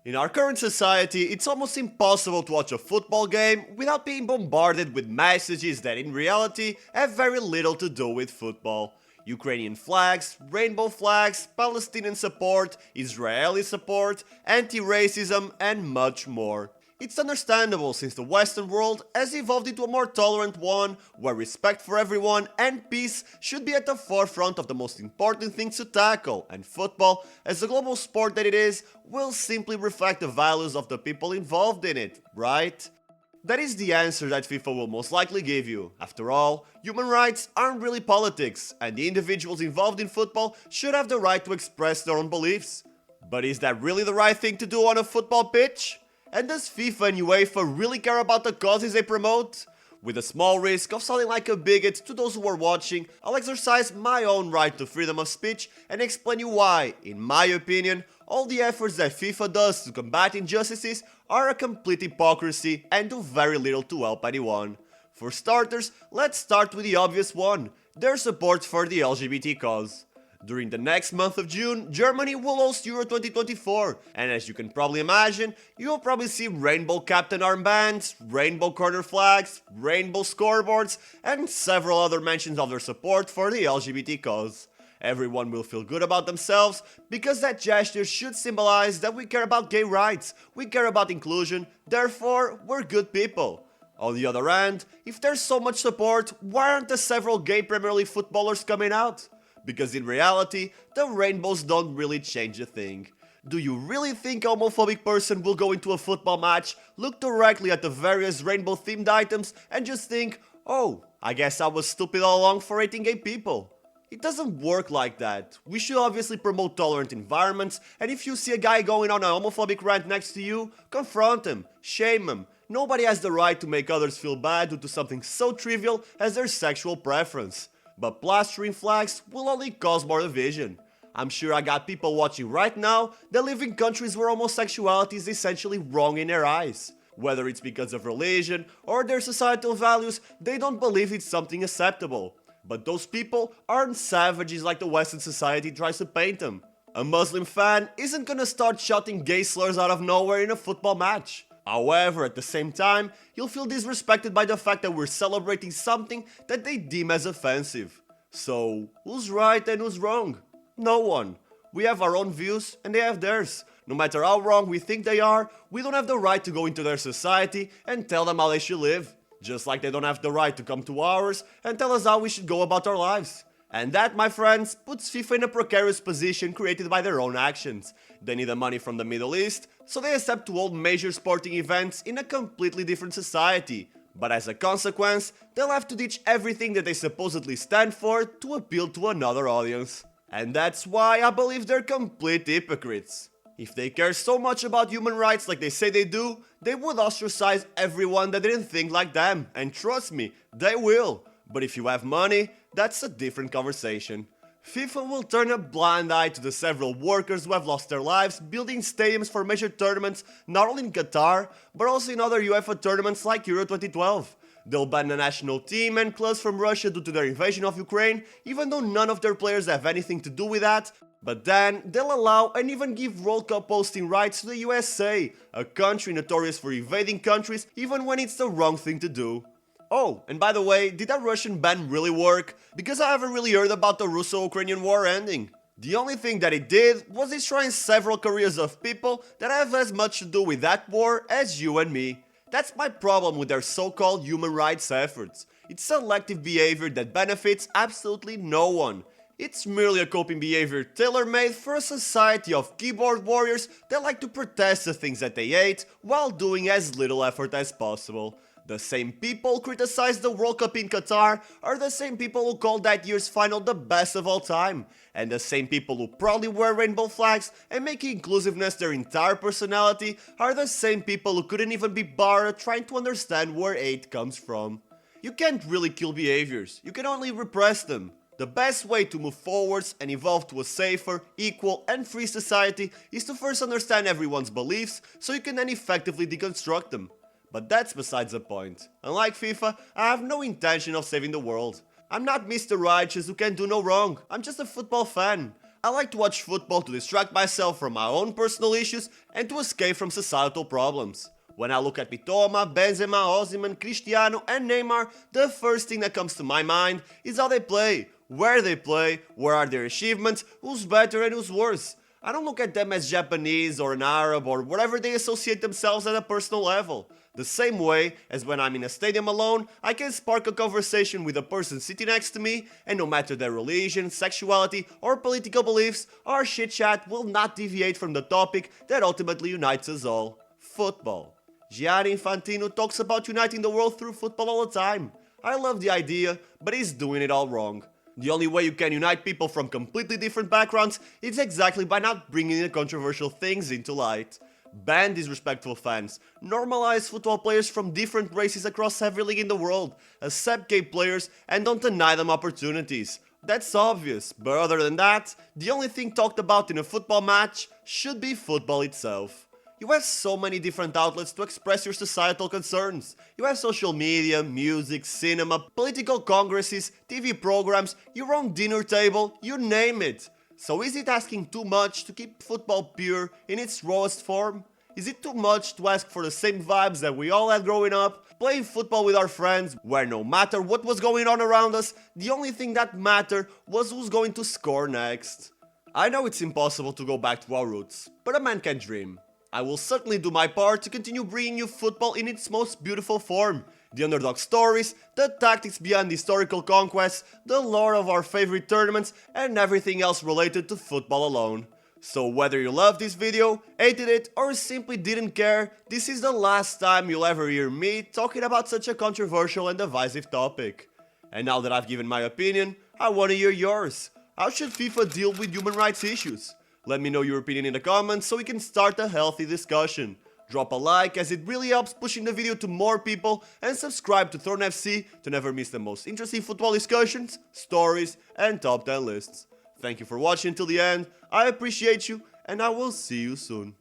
In our current society, it's almost impossible to watch a football game without being bombarded with messages that in reality have very little to do with football. Ukrainian flags, rainbow flags, Palestinian support, Israeli support, anti-racism, and much more. It's understandable since the Western world has evolved into a more tolerant one, where respect for everyone and peace should be at the forefront of the most important things to tackle, and football, as a global sport that it is, will simply reflect the values of the people involved in it, right? That is the answer that FIFA will most likely give you. After all, human rights aren't really politics, and the individuals involved in football should have the right to express their own beliefs. But is that really the right thing to do on a football pitch? And does FIFA and UEFA really care about the causes they promote? With a small risk of sounding like a bigot to those who are watching, I'll exercise my own right to freedom of speech and explain you why, in my opinion, all the efforts that FIFA does to combat injustices are a complete hypocrisy and do very little to help anyone. For starters, let's start with the obvious one, their support for the LGBT cause. During the next month of June, Germany will host Euro 2024, and as you can probably imagine, you'll probably see rainbow captain armbands, rainbow corner flags, rainbow scoreboards, and several other mentions of their support for the LGBT cause. Everyone will feel good about themselves, because that gesture should symbolize that we care about gay rights, we care about inclusion, therefore we're good people. On the other hand, if there's so much support, why aren't the several gay Premier League footballers coming out? Because in reality, the rainbows don't really change a thing. Do you really think a homophobic person will go into a football match, look directly at the various rainbow themed items and just think, oh, I guess I was stupid all along for hating gay people? It doesn't work like that. We should obviously promote tolerant environments, and if you see a guy going on a homophobic rant next to you, confront him, shame him. Nobody has the right to make others feel bad due to something so trivial as their sexual preference. But plastering flags will only cause more division. I'm sure I got people watching right now that live in countries where homosexuality is essentially wrong in their eyes. Whether it's because of religion or their societal values, they don't believe it's something acceptable. But those people aren't savages like the Western society tries to paint them. A Muslim fan isn't gonna start shouting gay slurs out of nowhere in a football match. However, at the same time, you'll feel disrespected by the fact that we're celebrating something that they deem as offensive. So, who's right and who's wrong? No one. We have our own views and they have theirs. No matter how wrong we think they are, we don't have the right to go into their society and tell them how they should live. Just like they don't have the right to come to ours and tell us how we should go about our lives. And that, my friends, puts FIFA in a precarious position created by their own actions. They need the money from the Middle East, so they accept to hold major sporting events in a completely different society. But as a consequence, they'll have to ditch everything that they supposedly stand for to appeal to another audience. And that's why I believe they're complete hypocrites. If they care so much about human rights like they say they do, they would ostracize everyone that didn't think like them. And trust me, they will. But if you have money, that's a different conversation. FIFA will turn a blind eye to the several workers who have lost their lives building stadiums for major tournaments not only in Qatar, but also in other UEFA tournaments like Euro 2012. They'll ban the national team and clubs from Russia due to their invasion of Ukraine, even though none of their players have anything to do with that. But then, they'll allow and even give World Cup hosting rights to the USA, a country notorious for invading countries even when it's the wrong thing to do. Oh, and by the way, did that Russian ban really work? Because I haven't really heard about the Russo-Ukrainian war ending. The only thing that it did was destroying several careers of people that have as much to do with that war as you and me. That's my problem with their so-called human rights efforts. It's selective behavior that benefits absolutely no one. It's merely a coping behavior tailor-made for a society of keyboard warriors that like to protest the things that they hate while doing as little effort as possible. The same people who criticize the World Cup in Qatar are the same people who call that year's final the best of all time. And the same people who proudly wear rainbow flags and make inclusiveness their entire personality are the same people who couldn't even be bothered trying to understand where hate comes from. You can't really kill behaviors, you can only repress them. The best way to move forwards and evolve to a safer, equal and free society is to first understand everyone's beliefs so you can then effectively deconstruct them. But that's besides the point. Unlike FIFA, I have no intention of saving the world. I'm not Mr. Righteous who can do no wrong, I'm just a football fan. I like to watch football to distract myself from my own personal issues and to escape from societal problems. When I look at Mitoma, Benzema, Osimhen, Cristiano and Neymar, the first thing that comes to my mind is how they play, where are their achievements, who's better and who's worse. I don't look at them as Japanese or an Arab or whatever they associate themselves at a personal level. The same way as when I'm in a stadium alone, I can spark a conversation with a person sitting next to me, and no matter their religion, sexuality or political beliefs, our chit chat will not deviate from the topic that ultimately unites us all: football. Gianni Infantino talks about uniting the world through football all the time. I love the idea, but he's doing it all wrong. The only way you can unite people from completely different backgrounds is exactly by not bringing the controversial things into light. Ban disrespectful fans, normalize football players from different races across every league in the world, accept gay players and don't deny them opportunities. That's obvious, but other than that, the only thing talked about in a football match should be football itself. You have so many different outlets to express your societal concerns. You have social media, music, cinema, political congresses, TV programs, your own dinner table, you name it. So is it asking too much to keep football pure in its rawest form? Is it too much to ask for the same vibes that we all had growing up, playing football with our friends, where no matter what was going on around us, the only thing that mattered was who's going to score next? I know it's impossible to go back to our roots, but a man can dream. I will certainly do my part to continue bringing you football in its most beautiful form. The underdog stories, the tactics behind historical conquests, the lore of our favorite tournaments, and everything else related to football alone. So whether you loved this video, hated it, or simply didn't care, this is the last time you'll ever hear me talking about such a controversial and divisive topic. And now that I've given my opinion, I want to hear yours. How should FIFA deal with human rights issues? Let me know your opinion in the comments so we can start a healthy discussion. Drop a like as it really helps pushing the video to more people, and subscribe to Thorn FC to never miss the most interesting football discussions, stories and top 10 lists. Thank you for watching till the end, I appreciate you and I will see you soon.